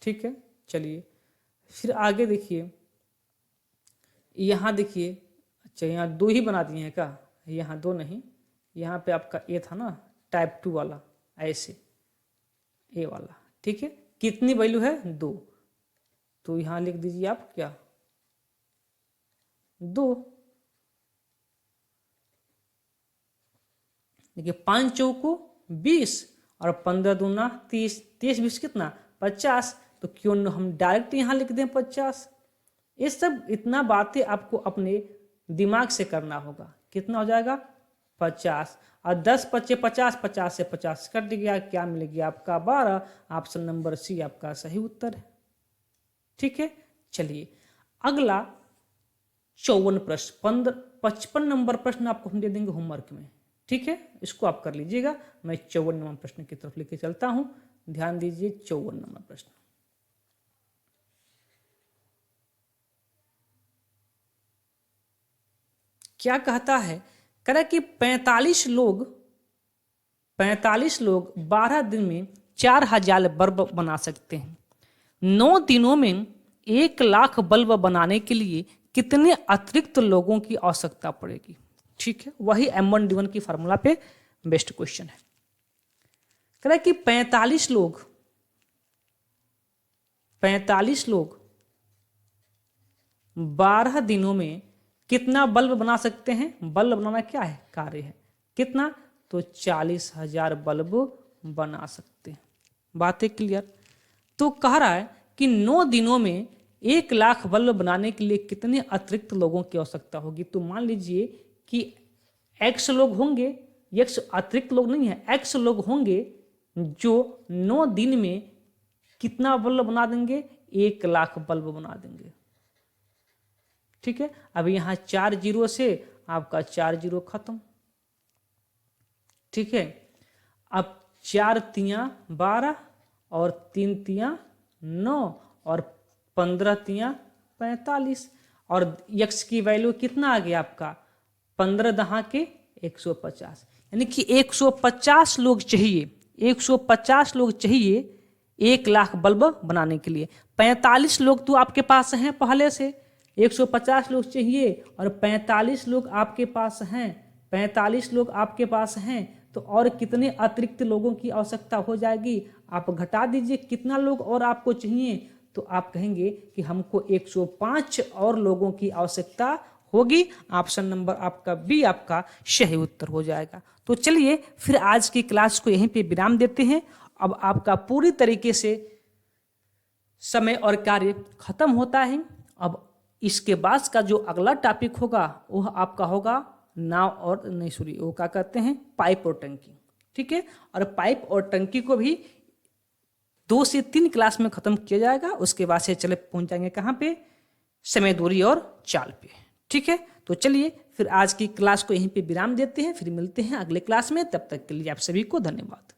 ठीक है, चलिए फिर आगे देखिए, यहां देखिए, अच्छा यहाँ 2 ही बना दिए हैं क्या, यहाँ 2 नहीं, यहाँ पे आपका ए था ना टाइप 2 वाला, ऐसे ए वाला। ठीक है, कितनी वैल्यू है 2, तो यहाँ लिख दीजिए आप क्या 2। देखिए 5 चौको 20 और 15 दूना 30, 30 20 कितना 50, तो क्यों न हम डायरेक्ट यहाँ लिख दें 50। ये सब इतना बातें आपको अपने दिमाग से करना होगा। कितना हो जाएगा 50 और 10 25 50, 50 से 50 कट गया, क्या मिल गया आपका 12। ऑप्शन नंबर सी आपका सही उत्तर है। ठीक है, चलिए अगला 54 प्रश्न, 55 नंबर प्रश्न आपको हम दे देंगे होमवर्क में। ठीक है, इसको आप कर लीजिएगा। मैं 54 नंबर प्रश्न की तरफ लेके चलता हूं, ध्यान दीजिए 54 नंबर प्रश्न। क्या कहता है, कह रहा कि 45 लोग 12 दिन में 4000 बल्ब बना सकते हैं। 9 दिनों में 1 लाख बल्ब बनाने के लिए कितने अतिरिक्त लोगों की आवश्यकता पड़ेगी। ठीक है, वही M1D1 की फार्मूला पे बेस्ट क्वेश्चन है। कह रहा है कि 45 लोग 12 दिनों में कितना बल्ब बना सकते हैं। बल्ब बनाना क्या है, कार्य है। कितना, तो 40,000 बल्ब बना सकते हैं। बातें क्लियर। तो कह रहा है कि 9 दिनों में 1 लाख बल्ब बनाने के लिए कितने अतिरिक्त लोगों की आवश्यकता होगी। तो मान लीजिए कि x लोग होंगे, x अतिरिक्त लोग नहीं है, x लोग होंगे जो 9 दिन में कितना बल्ब बना देंगे, 1 लाख बल्ब बना देंगे। ठीक है, अब यहां 4 जीरो से आपका 4 जीरो खत्म। ठीक है, अब 4 तियां 12 और 3 तियां 9 और 15 तियां 45 और x की वैल्यू कितना आ गया आपका, 15 दहा के 150, यानी कि 150 लोग चाहिए, 150 लोग चाहिए 1 लाख बल्ब बनाने के लिए। 45 लोग तो आपके पास हैं पहले से, 150 लोग चाहिए और 45 लोग आपके पास हैं, 45 लोग आपके पास हैं, तो और कितने अतिरिक्त लोगों की आवश्यकता हो जाएगी। आप घटा दीजिए कितना लोग और आपको चाहिए, तो आप कहेंगे कि हमको 105 और लोगों की आवश्यकता होगी। ऑप्शन नंबर आपका बी आपका सही उत्तर हो जाएगा। तो चलिए फिर आज की क्लास को यहीं पे विराम देते हैं। अब आपका पूरी तरीके से समय और कार्य खत्म होता है। अब इसके बाद का जो अगला टॉपिक होगा वह आपका होगा नाव और नहीं सॉरी वो क्या कहते हैं, पाइप और टंकी। ठीक है, और पाइप और टंकी को भी 2 से 3 क्लास में खत्म किया जाएगा। उसके बाद से चले पहुंच जाएंगे कहाँ पे, समय, दूरी और चाल पे। ठीक है, तो चलिए फिर आज की क्लास को यहीं पे विराम देते हैं, फिर मिलते हैं अगले क्लास में। तब तक के लिए आप सभी को धन्यवाद।